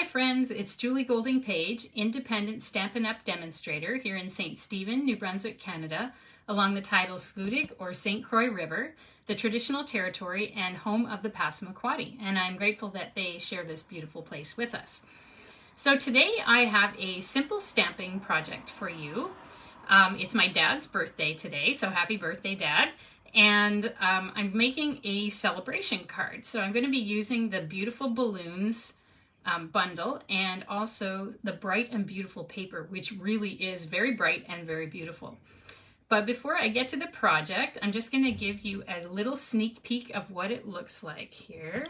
friends, it's Julie Golding Page, independent Stampin' Up! Demonstrator here in St. Stephen, New Brunswick, Canada, along the tidal Schoodic or St. Croix River, the traditional territory and home of the Passamaquoddy. And I'm grateful that they share this beautiful place with us. So today I have a simple stamping project for you. It's my dad's birthday today, so happy birthday, Dad. And I'm making a celebration card. So I'm going to be using the Beautiful Balloons bundle and also the Bright and Beautiful paper, which really is very bright and very beautiful. But before I get to the project, I'm just going to give you a little sneak peek of what it looks like here.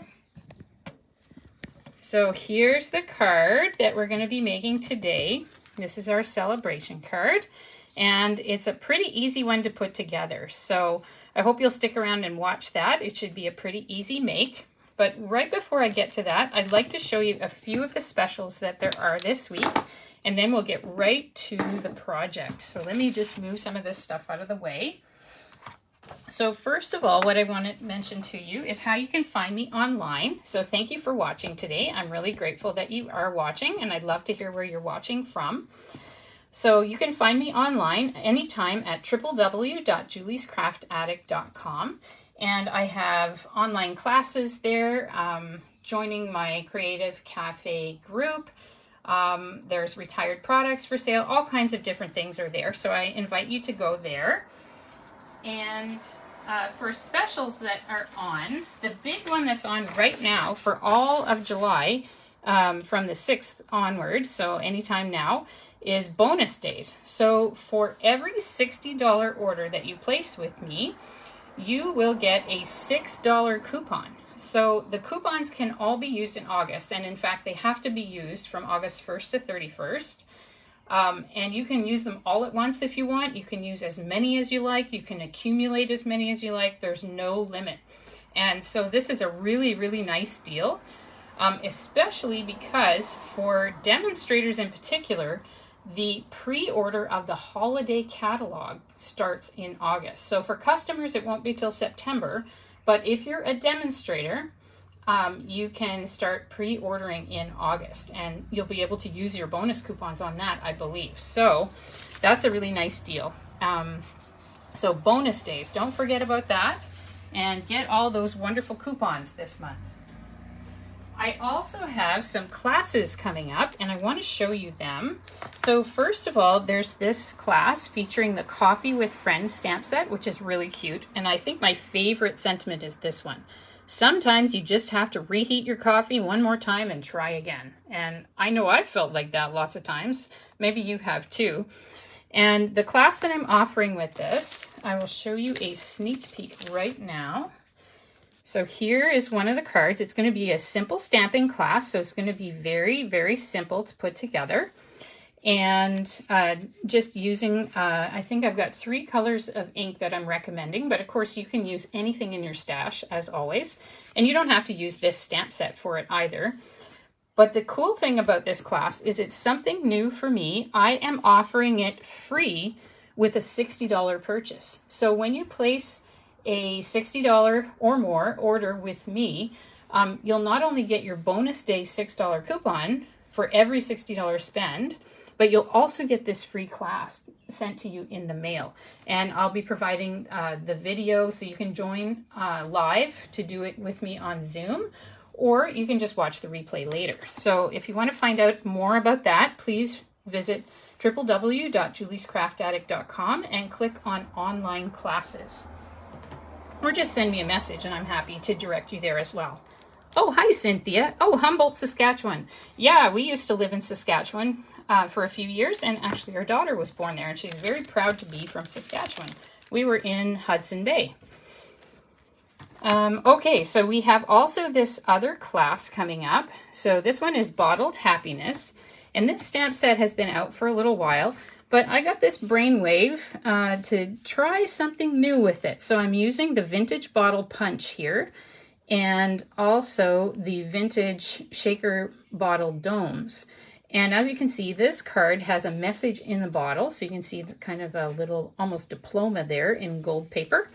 So here's the card that we're going to be making today. This is our celebration card, and it's a pretty easy one to put together. So I hope you'll stick around and watch that. It should be a pretty easy make. But right before I get to that, I'd like to show you a few of the specials that there are this week, and then we'll get right to the project. So let me just move some of this stuff out of the way. So first of all, what I want to mention to you is how you can find me online. So thank you for watching today. I'm really grateful that you are watching, and I'd love to hear where you're watching from. So you can find me online anytime at www.juliescraftaddict.com. And I have online classes there, joining my Creative Cafe group. There's retired products for sale. All kinds of different things are there. So I invite you to go there. And for specials that are on, the big one that's on right now for all of July, from the 6th onward, so anytime now, is bonus days. So for every $60 order that you place with me, you will get a $6 coupon. So the coupons can all be used in August, and in fact they have to be used from August 1st to 31st. And you can use them all at once if you want. You can use as many as you like. You can accumulate as many as you like. There's no limit. And so this is a really, really nice deal, especially because for demonstrators in particular, the pre-order of the holiday catalog starts in August. So for customers, it won't be till September. But if you're a demonstrator, you can start pre-ordering in August, and you'll be able to use your bonus coupons on that, I believe. So that's a really nice deal. So bonus days, don't forget about that, and get all those wonderful coupons this month. I also have some classes coming up, and I want to show you them. So first of all, there's this class featuring the Coffee with Friends stamp set, which is really cute. And I think my favorite sentiment is this one. Sometimes you just have to reheat your coffee one more time and try again. And I know I've felt like that lots of times. Maybe you have too. And the class that I'm offering with this, I will show you a sneak peek right now. So here is one of the cards. It's going to be a simple stamping class, so it's going to be very, very simple to put together. And just using, I think I've got 3 colors of ink that I'm recommending, but of course you can use anything in your stash as always. And you don't have to use this stamp set for it either. But the cool thing about this class is it's something new for me. I am offering it free with a $60 purchase. So when you place a $60 or more order with me, you'll not only get your bonus day $6 coupon for every $60 spend, but you'll also get this free class sent to you in the mail. And I'll be providing the video so you can join live to do it with me on Zoom, or you can just watch the replay later. So if you want to find out more about that, please visit www.juliescraftaddict.com and click on online classes. Or just send me a message and I'm happy to direct you there as well. Oh, hi, Cynthia. Oh, Humboldt, Saskatchewan. Yeah, we used to live in Saskatchewan for a few years, and actually our daughter was born there, and she's very proud to be from Saskatchewan. We were in Hudson Bay. Okay, so we have also this other class coming up. So this one is Bottled Happiness, and this stamp set has been out for a little while. But I got this Brainwave to try something new with it. So I'm using the Vintage Bottle Punch here, and also the Vintage Shaker Bottle Domes. And as you can see, this card has a message in the bottle. So you can see kind of a little almost diploma there in gold paper.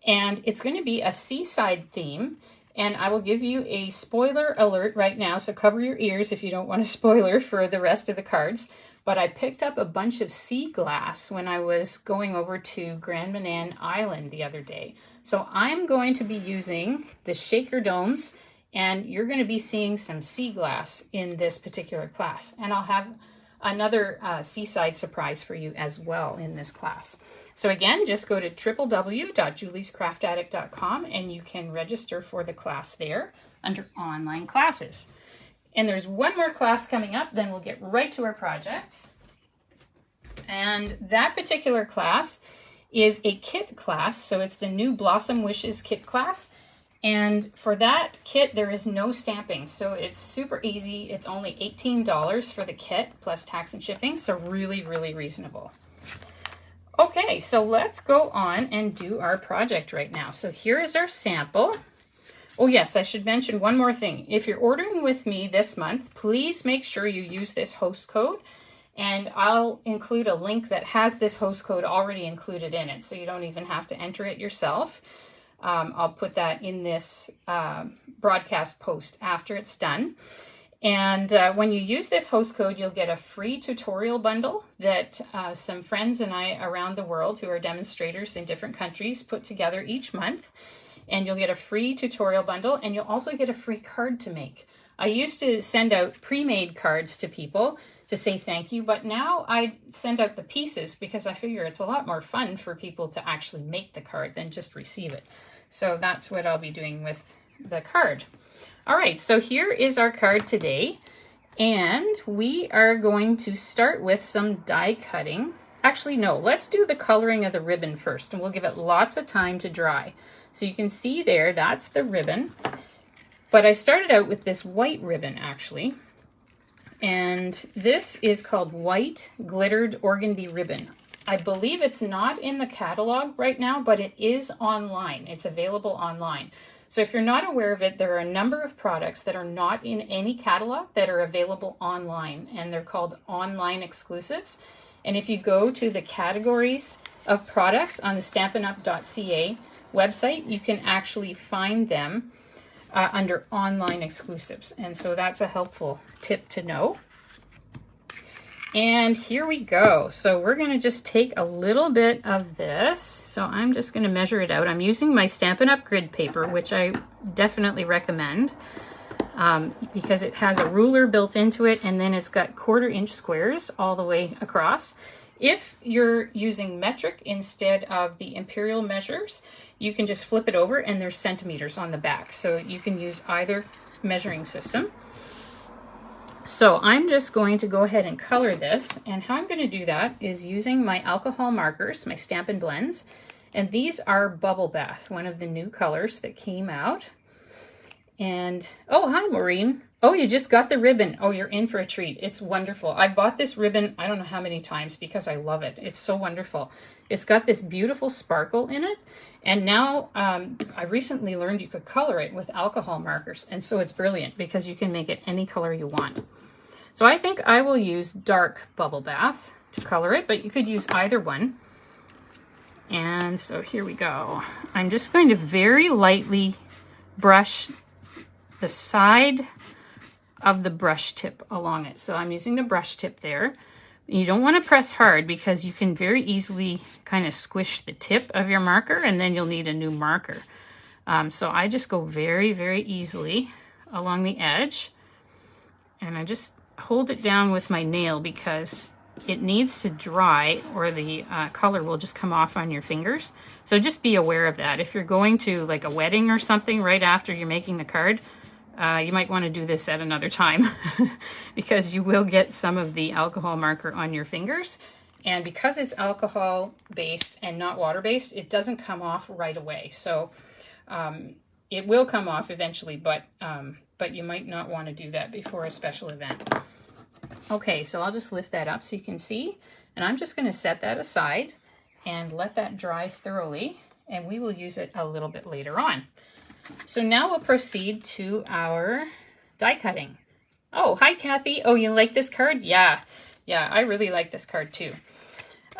And it's going to be a seaside theme. And I will give you a spoiler alert right now, so cover your ears if you don't want a spoiler for the rest of the cards. But I picked up a bunch of sea glass when I was going over to Grand Manan Island the other day. So I'm going to be using the shaker domes, and you're going to be seeing some sea glass in this particular class. And I'll have another seaside surprise for you as well in this class. So again, just go to www.juliescraftaddict.com and you can register for the class there under online classes. And there's one more class coming up, then we'll get right to our project. And that particular class is a kit class. So it's the new Blossom Wishes kit class. And for that kit, there is no stamping. So it's super easy. It's only $18 for the kit plus tax and shipping. So really, really reasonable. Okay, so let's go on and do our project right now. So here is our sample. Oh yes, I should mention one more thing. If you're ordering with me this month, please make sure you use this host code. And I'll include a link that has this host code already included in it, so you don't even have to enter it yourself. I'll put that in this broadcast post after it's done. And when you use this host code, you'll get a free tutorial bundle that some friends and I around the world who are demonstrators in different countries put together each month. And you'll get a free tutorial bundle, and you'll also get a free card to make. I used to send out pre-made cards to people to say thank you, but now I send out the pieces because I figure it's a lot more fun for people to actually make the card than just receive it. So that's what I'll be doing with the card. All right, so here is our card today, and we are going to start with some die cutting. Actually, no, let's do the coloring of the ribbon first, and we'll give it lots of time to dry. So you can see there, that's the ribbon, but I started out with this white ribbon actually, and this is called White Glittered Organdy Ribbon. I believe it's not in the catalog right now, but it is online. It's available online. So if you're not aware of it, there are a number of products that are not in any catalog that are available online, and they're called online exclusives. And if you go to the categories of products on the stampinup.ca website, you can actually find them under online exclusives. And so that's a helpful tip to know. And here we go. So we're going to just take a little bit of this. So I'm just going to measure it out. I'm using my Stampin' Up! Grid paper, which I definitely recommend because it has a ruler built into it, and then it's got 1/4 inch squares all the way across. If you're using metric instead of the imperial measures, you can just flip it over and there's centimeters on the back. So you can use either measuring system. So I'm just going to go ahead and color this, and how I'm going to do that is using my alcohol markers, my Stampin' Blends, and these are Bubble Bath, one of the new colors that came out. And oh, hi Maureen. Oh, you just got the ribbon. Oh, you're in for a treat. It's wonderful. I bought this ribbon I don't know how many times because I love it. It's so wonderful. It's got this beautiful sparkle in it, and now I recently learned you could color it with alcohol markers, and so it's brilliant because you can make it any color you want. So I think I will use dark Bubble Bath to color it, but you could use either one. And so here we go. I'm just going to very lightly brush the side of the brush tip along it. So I'm using the brush tip there. You don't want to press hard because you can very easily kind of squish the tip of your marker, and then you'll need a new marker. So I just go very, very easily along the edge, and I just hold it down with my nail because it needs to dry or the color will just come off on your fingers. So just be aware of that. If you're going to like a wedding or something right after you're making the card, you might want to do this at another time because you will get some of the alcohol marker on your fingers. And because it's alcohol based and not water based, it doesn't come off right away. So it will come off eventually, but you might not want to do that before a special event. Okay, so I'll just lift that up so you can see, and I'm just going to set that aside and let that dry thoroughly, and we will use it a little bit later on. So now we'll proceed to our die cutting. Oh, hi Kathy. Oh, you like this card? Yeah, I really like this card too.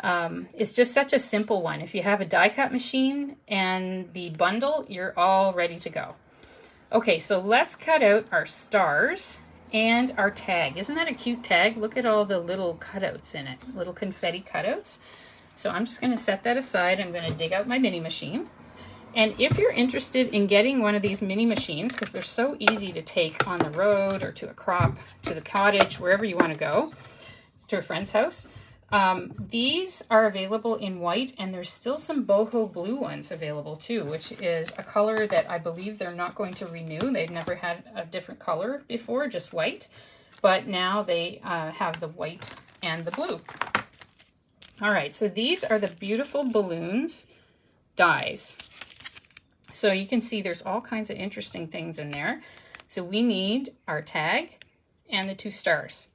It's just such a simple one. If you have a die cut machine and the bundle, you're all ready to go. Okay, so let's cut out our stars and our tag. Isn't that a cute tag? Look at all the little cutouts in it, little confetti cutouts. So I'm just going to set that aside. I'm going to dig out my mini machine. And if you're interested in getting one of these mini machines, because they're so easy to take on the road or to a crop, to the cottage, wherever you want to go, to a friend's house, these are available in white, and there's still some boho blue ones available too, which is a color that I believe they're not going to renew. They've never had a different color before, just white, but now they have the white and the blue. All right, so these are the beautiful balloons dies. So you can see there's all kinds of interesting things in there. So we need our tag and the 2 stars.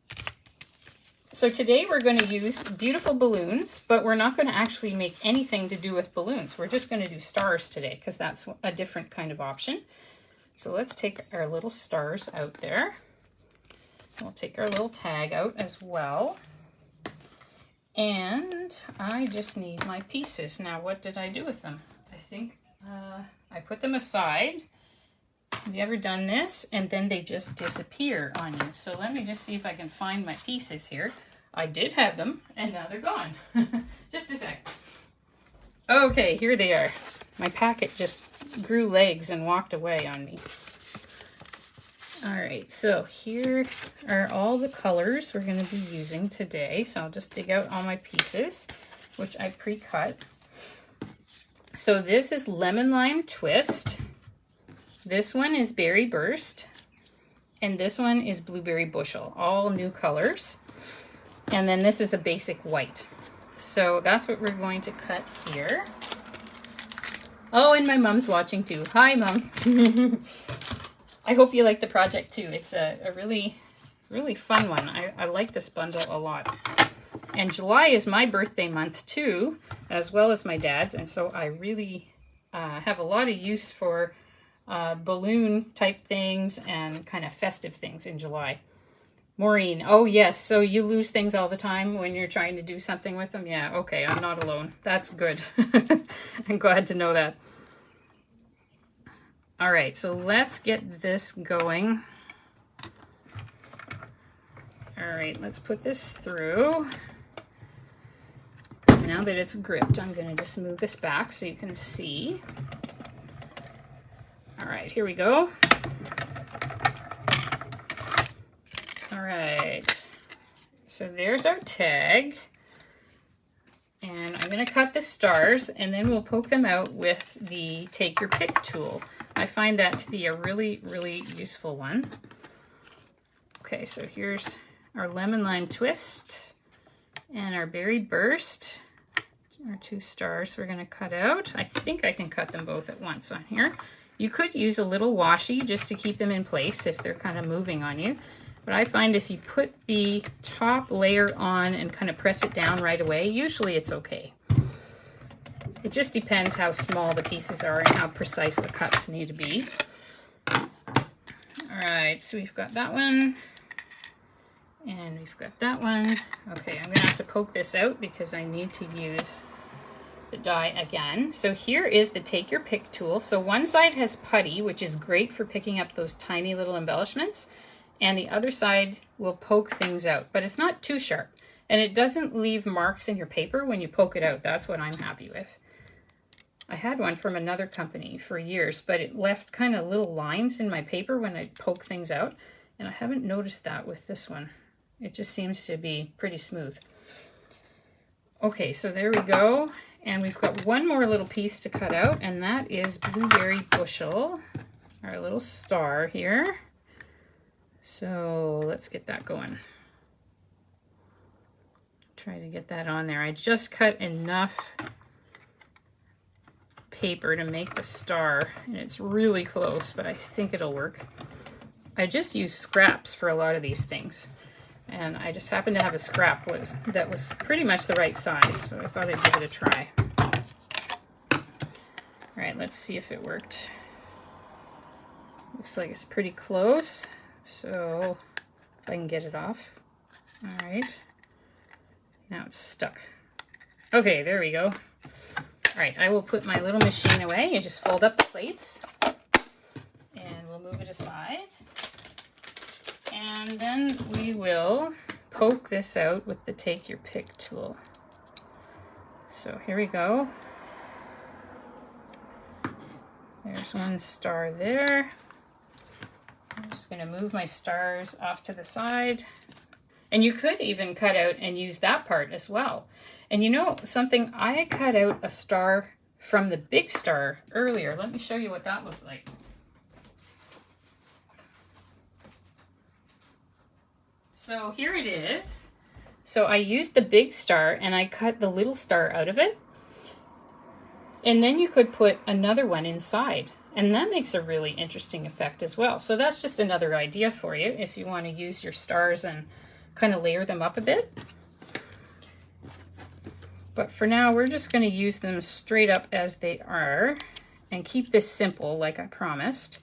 So today we're going to use beautiful balloons, but we're not going to actually make anything to do with balloons. We're just going to do stars today because that's a different kind of option. So let's take our little stars out there. We'll take our little tag out as well. And I just need my pieces. Now, what did I do with them? I think I put them aside. Have you ever done this? And then they just disappear on you. So let me just see if I can find my pieces here. I did have them, and now they're gone. Just a sec. Okay, here they are. My packet just grew legs and walked away on me. All right, so here are all the colors we're going to be using today. So I'll just dig out all my pieces, which I pre-cut. So this is Lemon Lime Twist. This one is Berry Burst. And this one is Blueberry Bushel, all new colors. And then this is a basic white. So that's what we're going to cut here. Oh, and my mom's watching too. Hi, Mom. I hope you like the project too. It's a really, really fun one. I like this bundle a lot. And July is my birthday month too, as well as my dad's. And so I really have a lot of use for balloon type things and kind of festive things in July. Maureen, oh yes, so you lose things all the time when you're trying to do something with them? Yeah, okay, I'm not alone. That's good. I'm glad to know that. All right, so let's get this going. All right, let's put this through. Now that it's gripped, I'm going to just move this back so you can see. All right, here we go. All right, so there's our tag. And I'm going to cut the stars, and then we'll poke them out with the Take Your Pick tool. I find that to be a really, really useful one. Okay, so here's our Lemon Lime Twist and our Berry Burst, our 2 stars we're going to cut out. I think I can cut them both at once on here. You could use a little washi just to keep them in place if they're kind of moving on you. But I find if you put the top layer on and kind of press it down right away, usually it's okay. It just depends how small the pieces are and how precise the cuts need to be. All right, so we've got that one. And we've got that one. Okay, I'm going to have to poke this out because I need to use the die again. So here is the Take Your Pick tool. So one side has putty, which is great for picking up those tiny little embellishments. And the other side will poke things out, but it's not too sharp. And it doesn't leave marks in your paper when you poke it out. That's what I'm happy with. I had one from another company for years, but it left kind of little lines in my paper when I poke things out. And I haven't noticed that with this one. It just seems to be pretty smooth. Okay, so there we go. And we've got one more little piece to cut out, and that is Blueberry Bushel, our little star here. So let's get that going. Try to get that on there. I just cut enough paper to make the star, and it's really close, but I think it'll work. I just use scraps for a lot of these things, and I just happened to have a scrap that was pretty much the right size, so I thought I'd give it a try. All right, let's see if it worked. Looks like it's pretty close, so if I can get it off. All right, now it's stuck. Okay, there we go. All right, I will put my little machine away and just fold up the plates, and we'll move it aside. And then we will poke this out with the Take Your Pick tool. So here we go. There's one star there. I'm just going to move my stars off to the side. And you could even cut out and use that part as well. And you know something, I cut out a star from the big star earlier. Let me show you what that looked like. So here it is. So I used the big star and I cut the little star out of it. And then you could put another one inside. And that makes a really interesting effect as well. So that's just another idea for you if you want to use your stars and kind of layer them up a bit. But for now, we're just going to use them straight up as they are and keep this simple like I promised.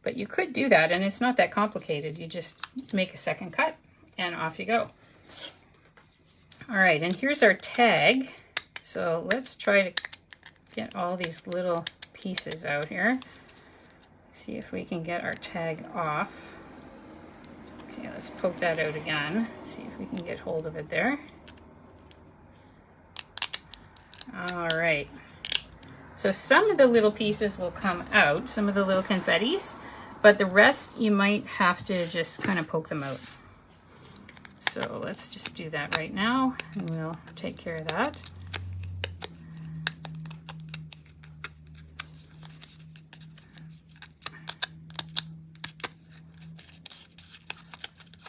But you could do that and it's not that complicated. You just make a second cut and off you go. All right, and here's our tag. So let's try to get all these little pieces out here. See if we can get our tag off. Okay, let's poke that out again. See if we can get hold of it there. All right. So some of the little pieces will come out, some of the little confettis, but the rest you might have to just kind of poke them out. So let's just do that right now and we'll take care of that.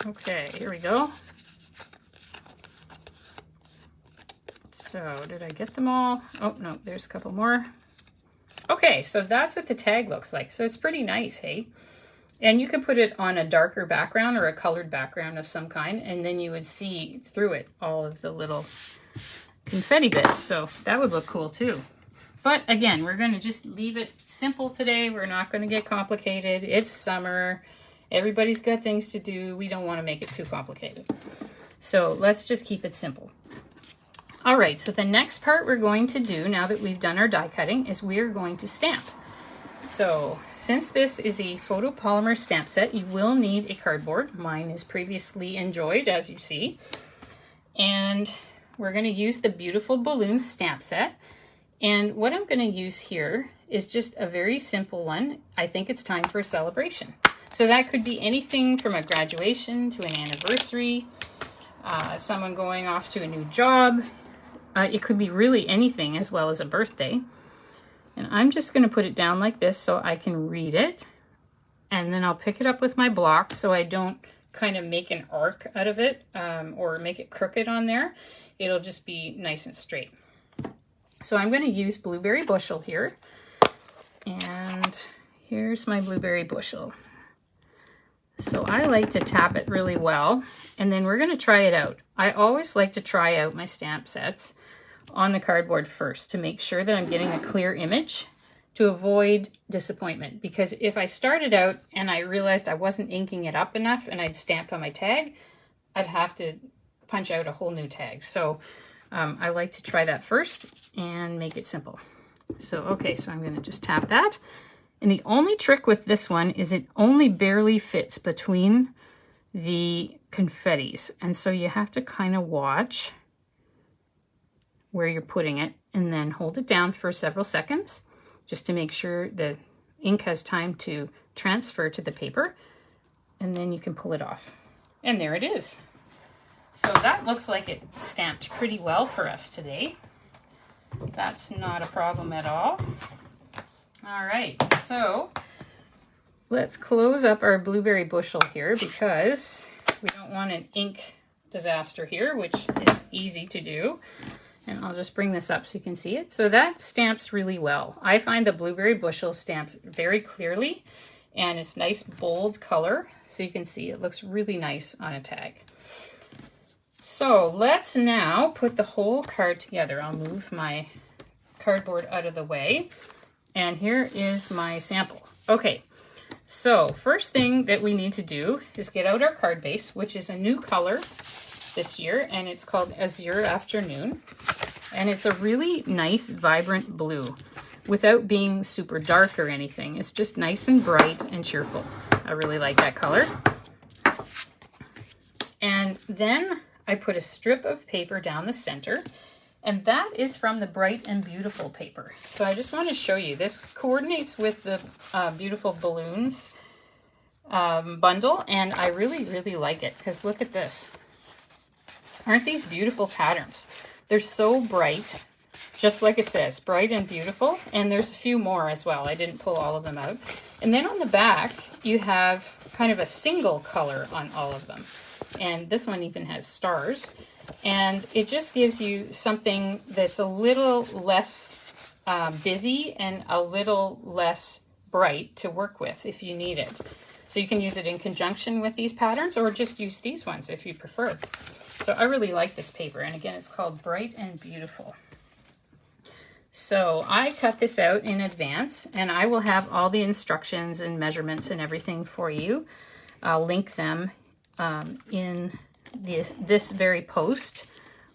Okay, here we go. So did I get them all? Oh no, there's a couple more. Okay, so that's what the tag looks like. So it's pretty nice, hey? And you could put it on a darker background or a colored background of some kind, and then you would see through it all of the little confetti bits. So that would look cool too. But again, we're going to just leave it simple today. We're not going to get complicated. It's summer. Everybody's got things to do. We don't want to make it too complicated. So let's just keep it simple. All right, so the next part we're going to do now that we've done our die cutting is we're going to stamp. So since this is a photopolymer stamp set, you will need a cardboard. Mine is previously enjoyed, as you see. And we're going to use the Beautiful Balloons stamp set. And what I'm going to use here is just a very simple one. I think it's time for a celebration. So that could be anything from a graduation to an anniversary, someone going off to a new job. It could be really anything as well as a birthday. And I'm just going to put it down like this so I can read it. And then I'll pick it up with my block so I don't kind of make an arc out of it or make it crooked on there. It'll just be nice and straight. So I'm going to use Blueberry Bushel here. And here's my Blueberry Bushel. So I like to tap it really well, and then we're going to try it out. I always like to try out my stamp sets on the cardboard first to make sure that I'm getting a clear image to avoid disappointment. Because if I started out and I realized I wasn't inking it up enough and I'd stamped on my tag, I'd have to punch out a whole new tag. So I like to try that first and make it simple. So, okay, so I'm going to just tap that. And the only trick with this one is it only barely fits between the confettis. And so you have to kind of watch where you're putting it and then hold it down for several seconds just to make sure the ink has time to transfer to the paper. And then you can pull it off. And there it is. So that looks like it stamped pretty well for us today. That's not a problem at all. All right, so let's close up our Blueberry Bushel here because we don't want an ink disaster here, which is easy to do. And I'll just bring this up so you can see it. So that stamps really well. I find the Blueberry Bushel stamps very clearly, and it's nice bold color. So you can see it looks really nice on a tag. So let's now put the whole card together. I'll move my cardboard out of the way. And here is my sample. Okay, so first thing that we need to do is get out our card base, which is a new color this year, and it's called Azure Afternoon. And it's a really nice, vibrant blue. without being super dark or anything. It's just nice and bright and cheerful. I really like that color. And then I put a strip of paper down the center, and that is from the Bright and Beautiful paper. So I just want to show you, this coordinates with the Beautiful Balloons bundle, and I really like it because look at this. Aren't these beautiful patterns? They're so bright, just like it says, bright and beautiful, and there's a few more as well. I didn't pull all of them out. And then on the back, you have kind of a single color on all of them. And this one even has stars. And it just gives you something that's a little less busy and a little less bright to work with if you need it. So you can use it in conjunction with these patterns or just use these ones if you prefer. So I really like this paper. And again, it's called Bright and Beautiful. So I cut this out in advance, and I will have all the instructions and measurements and everything for you. I'll link them in this very post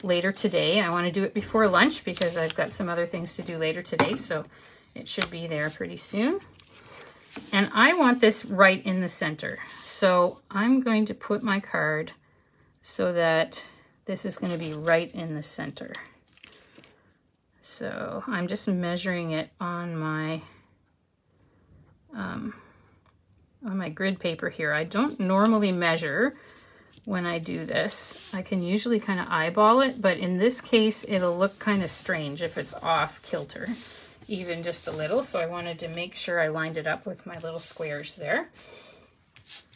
later today. I want to do it before lunch because I've got some other things to do later today, so it should be there pretty soon. And I want this right in the center. So I'm going to put my card so that this is going to be right in the center. So I'm just measuring it on my grid paper here. I don't normally measure when I do this. I can usually kind of eyeball it, but in this case, it'll look kind of strange if it's off kilter, even just a little. So I wanted to make sure I lined it up with my little squares there.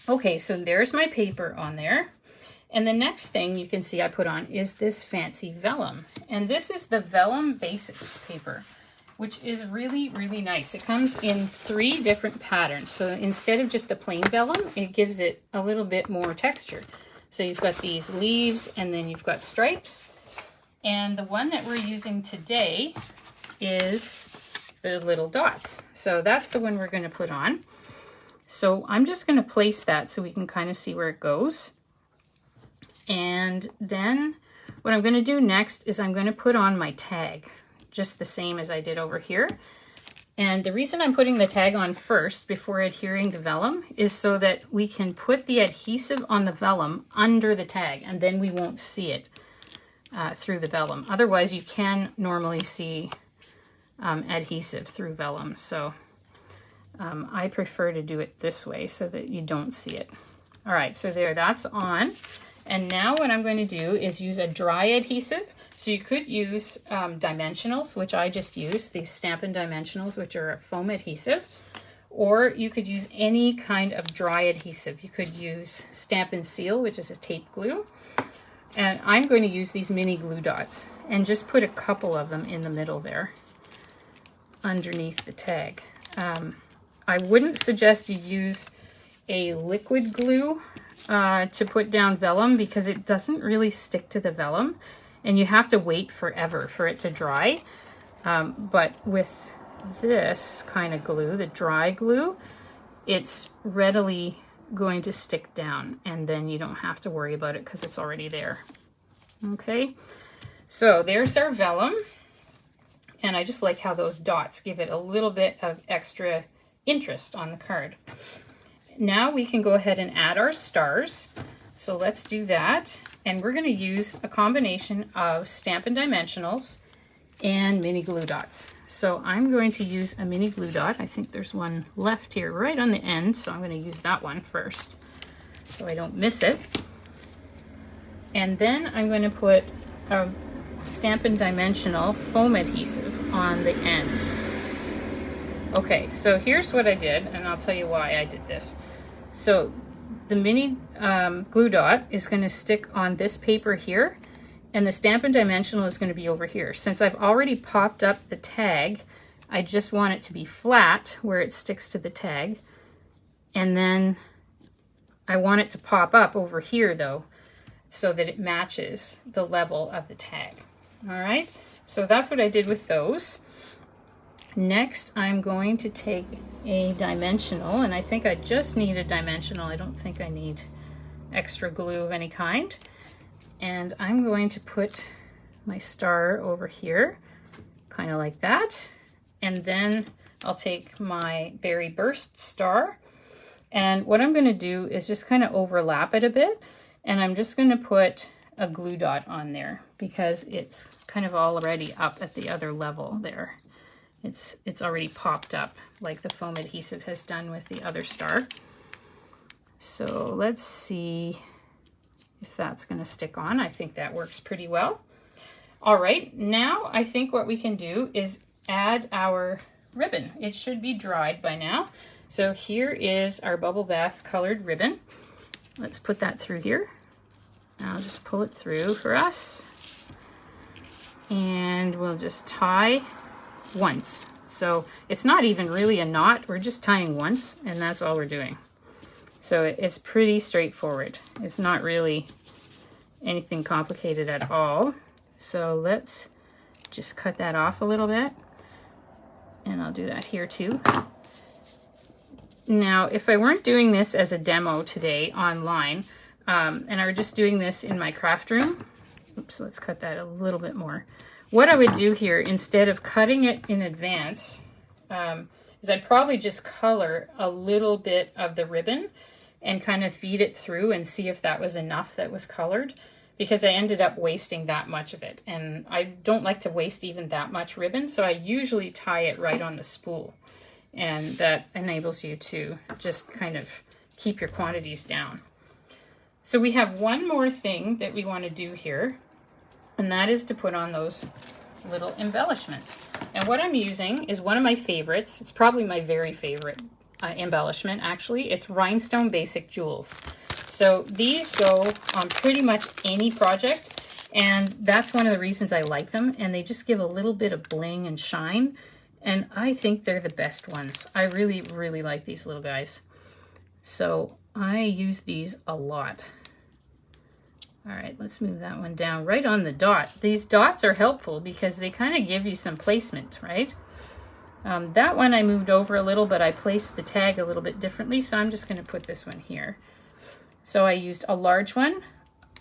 Okay, so there's my paper on there. And the next thing you can see I put on is this fancy vellum. And this is the Vellum Basics paper, which is really nice. It comes in 3 different patterns. So instead of just the plain vellum, it gives it a little bit more texture. So you've got these leaves, and then you've got stripes. And the one that we're using today is the little dots. So that's the one we're going to put on. So I'm just going to place that so we can kind of see where it goes. And then what I'm going to do next is I'm going to put on my tag, just the same as I did over here. And the reason I'm putting the tag on first before adhering the vellum is so that we can put the adhesive on the vellum under the tag, and then we won't see it through the vellum. Otherwise, you can normally see adhesive through vellum. So I prefer to do it this way so that you don't see it. All right, so there, that's on. And now what I'm going to do is use a dry adhesive. So you could use dimensionals, which I just used, these Stampin' Dimensionals, which are a foam adhesive. Or you could use any kind of dry adhesive. You could use Stampin' Seal, which is a tape glue. And I'm going to use these mini glue dots and just put a couple of them in the middle there underneath the tag. I wouldn't suggest you use a liquid glue to put down vellum because it doesn't really stick to the vellum and you have to wait forever for it to dry. But with this kind of glue, the dry glue, it's readily going to stick down and then you don't have to worry about it because it's already there. Okay, so there's our vellum, and I just like how those dots give it a little bit of extra interest on the card. Now we can go ahead and add our stars. So let's do that. And we're going to use a combination of Stampin' Dimensionals and mini glue dots. So I'm going to use a mini glue dot. I think there's one left here right on the end. So I'm going to use that one first so I don't miss it. And then I'm going to put a Stampin' Dimensional foam adhesive on the end. Okay, so here's what I did, and I'll tell you why I did this. So the mini glue dot is going to stick on this paper here, and the Stampin' Dimensional is going to be over here. Since I've already popped up the tag, I just want it to be flat where it sticks to the tag, and then I want it to pop up over here though, so that it matches the level of the tag. All right, so that's what I did with those. Next, I'm going to take a dimensional, and I think I just need a dimensional. I don't think I need extra glue of any kind. And I'm going to put my star over here, kind of like that. and then I'll take my Berry Burst star, and what I'm going to do is just kind of overlap it a bit, and I'm just going to put a glue dot on there because it's kind of already up at the other level there. It's already popped up like the foam adhesive has done with the other star. So let's see if that's going to stick on. I think that works pretty well. All right, now I think what we can do is add our ribbon. It should be dried by now. So here is our Bubble Bath colored ribbon. Let's put that through here. I'll just pull it through for us. And we'll just tie once. So it's not even really a knot, we're just tying once, and that's all we're doing. So it's pretty straightforward. It's not really anything complicated at all. So let's just cut that off a little bit. And I'll do that here too. Now, if I weren't doing this as a demo today online, and I were just doing this in my craft room, oops, let's cut that a little bit more. What I would do here, instead of cutting it in advance, is I'd probably just color a little bit of the ribbon and kind of feed it through and see if that was enough that was colored, because I ended up wasting that much of it. And I don't like to waste even that much ribbon, so I usually tie it right on the spool. And that enables you to just kind of keep your quantities down. So we have one more thing that we want to do here, and that is to put on those little embellishments. And what I'm using is one of my favorites. It's probably my very favorite embellishment, actually. It's Rhinestone Basic Jewels. So these go on pretty much any project, and that's one of the reasons I like them. And they just give a little bit of bling and shine. And I think they're the best ones. I really, really like these little guys. So I use these a lot. All right, let's move that one down right on the dot. These dots are helpful because they kind of give you some placement, right? That one I moved over a little, but I placed the tag a little bit differently. So I'm just going to put this one here. So I used a large one,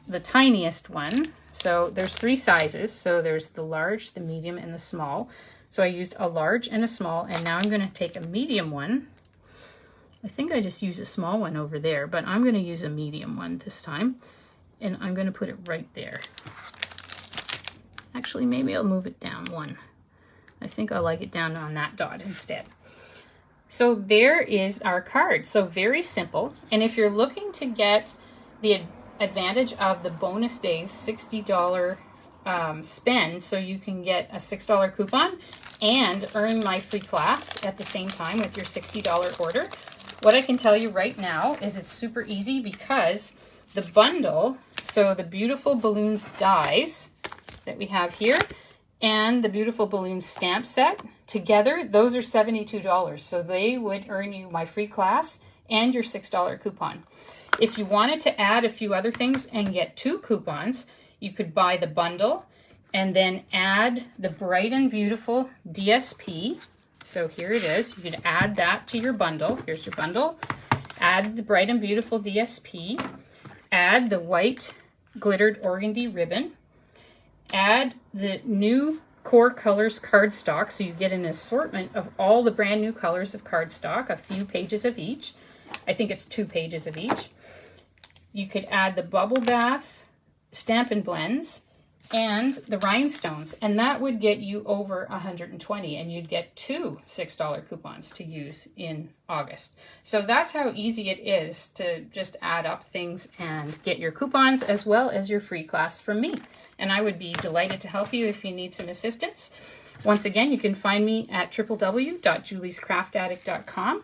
the tiniest one. So there's 3 sizes. So there's the large, the medium, and the small. So I used a large and a small, and now I'm going to take a medium one. I think I just used a small one over there, but I'm going to use a medium one this time, and I'm going to put it right there. Actually, maybe I'll move it down one. I think I'll like it down on that dot instead. So there is our card. So very simple. And if you're looking to get the advantage of the bonus days $60 spend, so you can get a $6 coupon and earn my free class at the same time with your $60 order, what I can tell you right now is it's super easy, because the bundle, so the Beautiful Balloons dies that we have here and the Beautiful Balloons stamp set together, those are $72. So they would earn you my free class and your $6 coupon. If you wanted to add a few other things and get 2 coupons, you could buy the bundle and then add the Bright and Beautiful DSP. So here it is. You could add that to your bundle. Here's your bundle. Add the Bright and Beautiful DSP. Add the white glittered organdy ribbon. Add the new Core Colors cardstock, so you get an assortment of all the brand new colors of cardstock, a few pages of each. I think it's 2 pages of each. You could add the Bubble Bath Stampin' Blends and the rhinestones, and that would get you over 120, and you'd get 2 $6 coupons to use in August. So that's how easy it is to just add up things and get your coupons as well as your free class from me. And I would be delighted to help you if you need some assistance. Once again, you can find me at www.juliescraftaddict.com.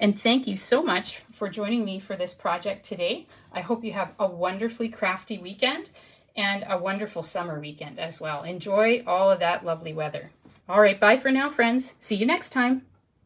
And thank you so much for joining me for this project today. I hope you have a wonderfully crafty weekend and a wonderful summer weekend as well. Enjoy all of that lovely weather. All right, bye for now, friends. See you next time.